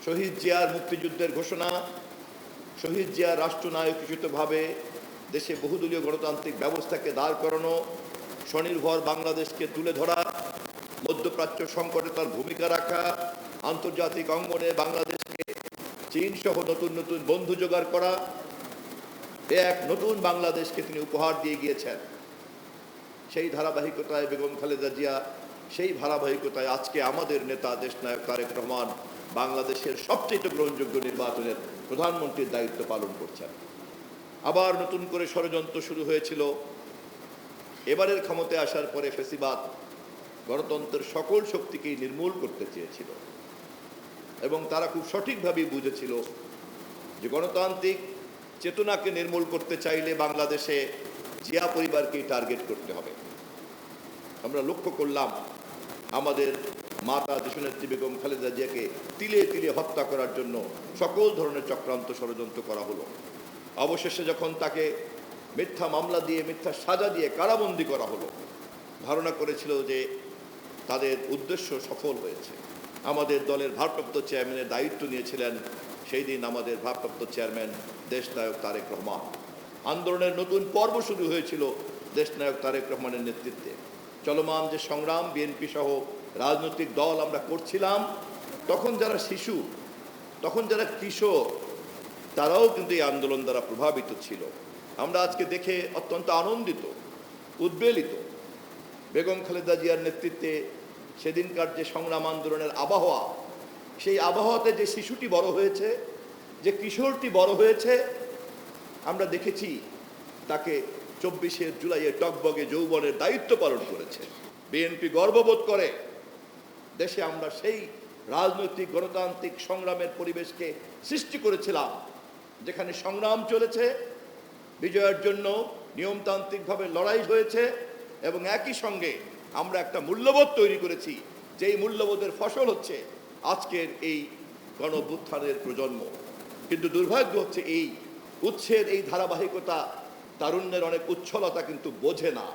শহীদ জিয়ার মুক্তিযুদ্ধের ঘোষণা, শহীদ জিয়ার রাষ্ট্রনায়কোচিতভাবে দেশে বহুদলীয় গণতান্ত্রিক ব্যবস্থাকে দাঁড় করানো, স্বনির্ভর বাংলাদেশকে তুলে ধরা, মধ্যপ্রাচ্য সংকটে তার ভূমিকা রাখা, আন্তর্জাতিক অঙ্গনে বাংলাদেশকে চীন সহ নতুন নতুন বন্ধু জোগাড় করা, এক নতুন বাংলাদেশকে তিনি উপহার দিয়ে গিয়েছেন। সেই ধারাবাহিকতায় বেগম খালেদা জিয়া, সেই ধারাবাহিকতায় আজকে আমাদের নেতা দেশনায়ক তারেক রহমান বাংলাদেশের সবচেয়ে গ্রহণযোগ্য নির্বাচনের প্রধানমন্ত্রীর দায়িত্ব পালন করছেন। আবার নতুন করে ষড়যন্ত্র শুরু হয়েছিল। এবারের ক্ষমতায় আসার পরে ফ্যাসিবাদ গণতন্ত্রের সকল শক্তিকেই নির্মূল করতে চেয়েছিল এবং তারা খুব সঠিকভাবেই বুঝেছিল যে গণতান্ত্রিক চেতনাকে নির্মূল করতে চাইলে বাংলাদেশে জিয়া পরিবারকেই টার্গেট করতে হবে। আমরা লক্ষ্য করলাম আমাদের মাতা দেশনেত্রী বেগম খালেদা জিয়াকে তিলে তিলে হত্যা করার জন্য সকল ধরনের চক্রান্ত ষড়যন্ত্র করা হলো। অবশেষে যখন তাকে মিথ্যা মামলা দিয়ে, মিথ্যা সাজা দিয়ে কারাবন্দী করা হলো, ধারণা করেছিল যে তাদের উদ্দেশ্য সফল হয়েছে। আমাদের দলের ভারপ্রাপ্ত চেয়ারম্যানের দায়িত্ব নিয়েছিলেন সেই দিন আমাদের ভারপ্রাপ্ত চেয়ারম্যান দেশনায়ক তারেক রহমান। আন্দোলনের নতুন পর্ব শুরু হয়েছিল দেশনায়ক তারেক রহমানের নেতৃত্বে। চলমান যে সংগ্রাম বিএনপি সহ রাজনৈতিক দল আমরা করছিলাম, তখন যারা শিশু, তখন যারা কিশোর, তারাও কিন্তু এই আন্দোলন দ্বারা প্রভাবিত ছিল। আমরা আজকে দেখে অত্যন্ত আনন্দিত, উদ্বেলিত। বেগম খালেদা জিয়ার নেতৃত্বে সেদিনকার যে সংগ্রাম আন্দোলনের আবহাওয়া, সেই আবহাওয়াতে যে শিশুটি বড় হয়েছে, যে কিশোরটি বড় হয়েছে, আমরা দেখেছি তাকে 24শে জুলাইয়ে টকবগে যৌবনের দায়িত্ব পালন করেছে। বিএনপি গর্ববোধ করে দেশে আমরা সেই রাজনৈতিক গণতান্ত্রিক সংগ্রামের পরিবেশকে সৃষ্টি করেছিলাম, যেখানে সংগ্রাম চলেছে, বিজয়ের জন্য নিয়মতান্ত্রিকভাবে লড়াই হয়েছে এবং একই সঙ্গে আমরা একটা মূল্যবোধ তৈরি করেছি, যেই মূল্যবোধের ফসল হচ্ছে আজকের এই গণ-অভ্যুত্থানের প্রজন্ম। কিন্তু দুর্ভাগ্য হচ্ছে এই উৎসের এই ধারাবাহিকতা তারুণ্যের অনেক উচ্ছলতা কিন্তু বোঝে না।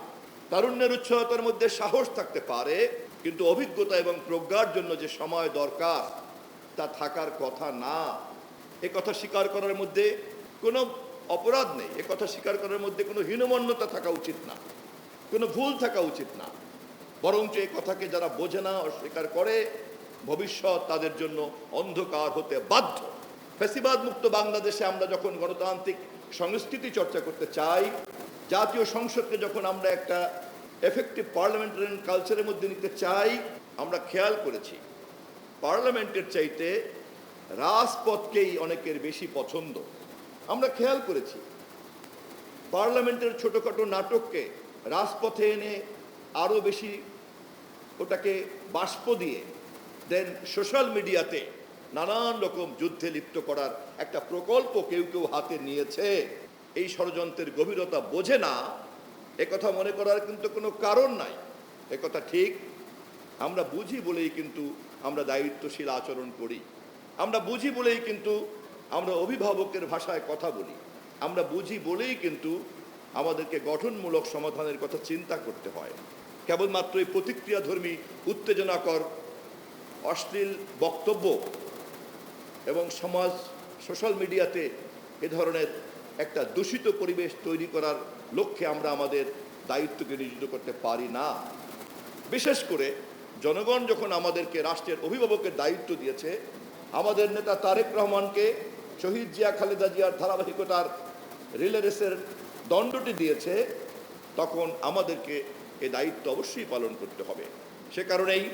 তারুণ্যের উচ্ছলতার মধ্যে সাহস থাকতে পারে, কিন্তু অভিজ্ঞতা এবং প্রজ্ঞার জন্য যে সময় দরকার তা থাকার কথা না। এ কথা স্বীকার করার মধ্যে কোনো অপরাধ নেই, এ কথা স্বীকার করার মধ্যে কোনো হীনমন্যতা থাকা উচিত না, কোনো ভুল থাকা উচিত না। বরঞ্চ এই কথাকে যারা বোঝে না, অস্বীকার করে, ভবিষ্যৎ তাদের জন্য অন্ধকার হতে বাধ্য। ফ্যাসিবাদ মুক্ত বাংলাদেশে আমরা যখন গণতান্ত্রিক সংস্কৃতি চর্চা করতে চাই, জাতীয় সংসদকে যখন আমরা একটা এফেক্টিভ পার্লামেন্টারিয়ান কালচারের মধ্যে নিতে চাই, আমরা খেয়াল করেছি পার্লামেন্টের চাইতে রাজপথকেই অনেকের বেশি পছন্দ। আমরা খেয়াল করেছি পার্লামেন্টের ছোটোখাটো নাটককে রাজপথে এনে আরও বেশি ওটাকে বাষ্প দিয়ে দেন সোশ্যাল মিডিয়াতে নানান রকম যুদ্ধে লিপ্ত করার একটা প্রকল্প কেউ কেউ হাতে নিয়েছে। এই ষড়যন্ত্রের গভীরতা বোঝে না, একথা মনে করার কিন্তু কোনো কারণ নাই। একথা ঠিক, আমরা বুঝি বলেই কিন্তু আমরা দায়িত্বশীল আচরণ করি, আমরা বুঝি বলেই কিন্তু আমরা অভিভাবকের ভাষায় কথা বলি, আমরা বুঝি বলেই কিন্তু আমাদেরকে গঠনমূলক সমাধানের কথা চিন্তা করতে হয়। কেবলমাত্র এই প্রতিক্রিয়াধর্মী, উত্তেজনাকর, অশ্লীল বক্তব্য এবং সমাজ সোশ্যাল মিডিয়াতে এ ধরনের একটা দূষিত পরিবেশ তৈরি করার লক্ষ্যে আমরা আমাদের দায়িত্বকে নিয়োজিত করতে পারি না। বিশেষ করে জনগণ যখন আমাদেরকে রাষ্ট্রের অভিভাবকের দায়িত্ব দিয়েছে, আমাদের নেতা তারেক রহমানকে শহীদ জিয়া খালেদা জিয়ার ধারাবাহিকতার রিলে রেসের দণ্ডটি দিয়েছে, তখন আমাদেরকে এ দায়িত্ব অবশ্যই পালন করতে হবে। সে কারণেই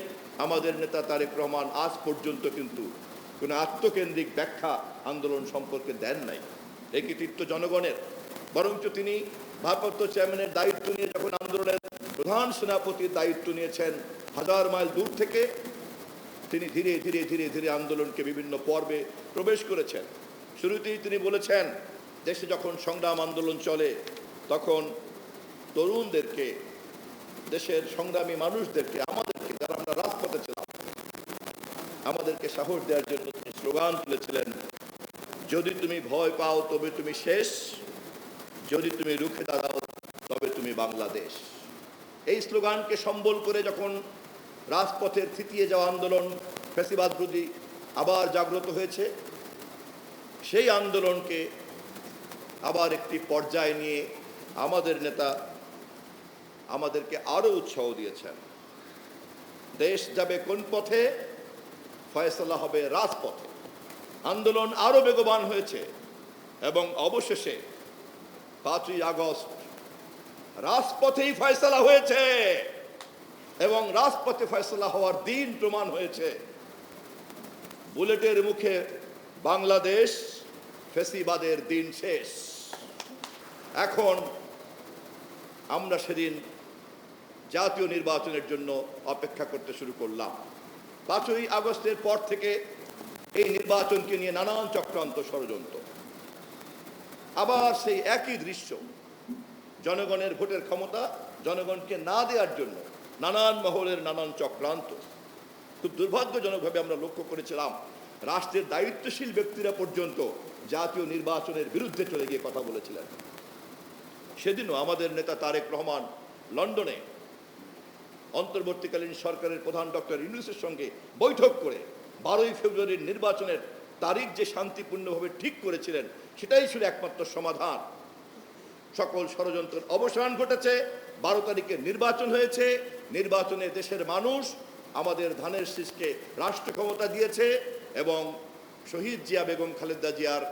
আমাদের নেতা তারেক রহমান আজ পর্যন্ত কিন্তু কোনো আত্মকেন্দ্রিক ব্যাখ্যা আন্দোলন সম্পর্কে দেন নাই। এই কৃতিত্ব জনগণের। বরঞ্চ তিনি ভারপ্রাপ্ত চেয়ারম্যানের দায়িত্ব নিয়ে যখন আন্দোলনের প্রধান সেনাপতির দায়িত্ব নিয়েছেন, 1000 মাইল দূর থেকে তিনি ধীরে ধীরে ধীরে ধীরে আন্দোলনকে বিভিন্ন পর্বে প্রবেশ করেছেন। শুরুতেই তিনি বলেছেন, দেশে যখন সংগ্রাম আন্দোলন চলে তখন তরুণদেরকে, দেশের সংগ্রামী মানুষদেরকে, আমাদেরকে যারা আমরা রাজপথে ছিলাম, আমাদেরকে সাহস দেওয়ার জন্য তিনি স্লোগান তুলেছিলেন, যদি তুমি ভয় পাও তবে তুমি শেষ, যদি তুমি রুখে দাঁড়াও তবে তুমি বাংলাদেশ। এই স্লোগানকে সম্বল করে যখন রাজপথের থিতিয়ে যাওয়া আন্দোলন, ফ্যাসিবাদ বিরোধী আবার জাগ্রত হয়েছে। সেই আন্দোলনকে আবার একটি পর্যায়ে নিয়ে আমাদের নেতা আমাদেরকে আরো উৎসাহ দিয়েছেন। দেশ যাবে কোন পথে, ফয়সালা হবে রাজপথে। আন্দোলন আরো বেগবান হয়েছে এবং অবশেষে 5ই আগস্ট রাজপথেই ফয়সালা হয়েছে এবং রাজপথে ফয়সালা হওয়ার দিন প্রমাণ হয়েছে। বুলেটের মুখে বাংলাদেশ, ফেসিবাদের দিন শেষ। এখন আমরা সেদিন জাতীয় নির্বাচনের জন্য অপেক্ষা করতে শুরু করলাম। 5ই আগস্টের পর থেকে এই নির্বাচনকে নিয়ে নানান চক্রান্ত, ষড়যন্ত্র, আবার সেই একই দৃশ্য। জনগণের ভোটের ক্ষমতা জনগণকে না দেওয়ার জন্য নানান মহলের নানান চক্রান্ত। খুব দুর্ভাগ্যজনকভাবে আমরা লক্ষ্য করেছিলাম রাষ্ট্রের দায়িত্বশীল ব্যক্তিরা পর্যন্ত জাতীয় নির্বাচনের বিরুদ্ধে চলে গিয়ে কথা বলেছিলেন। সেদিনও আমাদের নেতা তারেক রহমান লন্ডনে অন্তর্বর্তীকালীন সরকারের প্রধান ডক্টর ইউনূসের সঙ্গে বৈঠক করে 12ই ফেব্রুয়ারির নির্বাচনের তারিখ যে শান্তিপূর্ণভাবে ঠিক করেছিলেন, সেটাই ছিল একমাত্র সমাধান। সকল ষড়যন্ত্রের অবসান ঘটেছে। 12 তারিখে নির্বাচন হয়েছে। নির্বাচনে দেশের মানুষ আমাদের ধানের শীষকে রাষ্ট্র ক্ষমতা দিয়েছে এবং শহীদ জিয়া বেগম খালেদা জিয়ার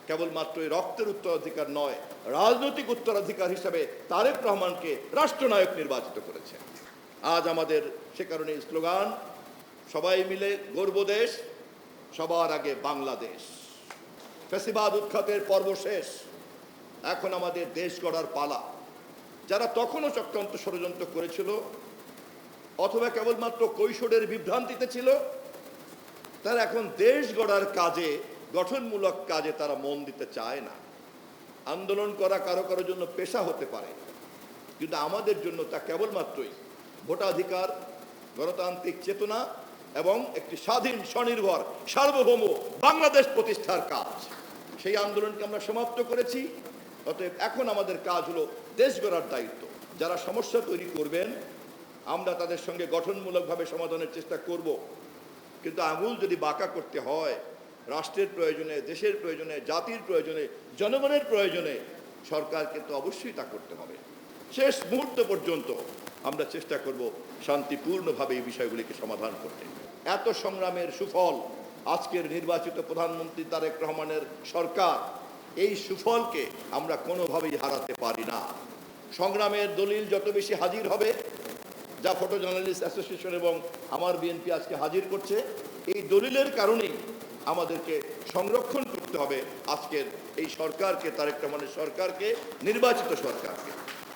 কেবলমাত্র রক্তের উত্তরাধিকার নয়, রাজনৈতিক উত্তরাধিকার হিসাবে তারেক রহমানকে রাষ্ট্রনায়ক নির্বাচিত করেছে। আজ আমাদের সে কারণে স্লোগান, সবাই মিলে গর্ব দেশ, সবার আগে বাংলাদেশ। ফ্যাসিবাদ উৎখাতের পর্ব শেষ, এখন আমাদের দেশ গড়ার পালা। যারা তখনও চক্রান্ত ষড়যন্ত্র করেছিল অথবা কেবলমাত্র কৈশোরের বিভ্রান্তিতে ছিল, তারা এখন দেশ গড়ার কাজে, গঠনমূলক কাজে তারা মন দিতে চায় না। আন্দোলন করা কারো কারোর জন্য পেশা হতে পারে, কিন্তু আমাদের জন্য তা কেবলমাত্রই ভোটাধিকার, গণতান্ত্রিক চেতনা এবং একটি স্বাধীন, স্বনির্ভর, সার্বভৌম বাংলাদেশ প্রতিষ্ঠার কাজ। সেই আন্দোলনকে আমরা সমাপ্ত করেছি। অতএব এখন আমাদের কাজ হলো দেশ গড়ার দায়িত্ব। যারা সমস্যা তৈরি করবেন আমরা তাদের সঙ্গে গঠনমূলকভাবে সমাধানের চেষ্টা করব, কিন্তু আঙুল যদি বাঁকা করতে হয় রাষ্ট্রের প্রয়োজনে, দেশের প্রয়োজনে, জাতির প্রয়োজনে, জনগণের প্রয়োজনে, সরকারকে তো অবশ্যই তা করতে হবে। শেষ মুহূর্ত পর্যন্ত আমরা চেষ্টা করব শান্তিপূর্ণভাবে এই বিষয়গুলিকে সমাধান করতে। এত সংগ্রামের সুফল আজকের নির্বাচিত প্রধানমন্ত্রী তারেক রহমানের সরকার, এই সুফলকে আমরা কোনোভাবেই হারাতে পারি না। সংগ্রামের দলিল যত বেশি হাজির হবে, যা ফটো জার্নালিস্ট অ্যাসোসিয়েশন এবং আমার বিএনপি আজকে হাজির করছে, এই দলিলের কারণেই আমাদেরকে সংরক্ষণ করতে হবে আজকের এই সরকারকে, তারেক রহমানের সরকারকে, নির্বাচিত সরকারকে।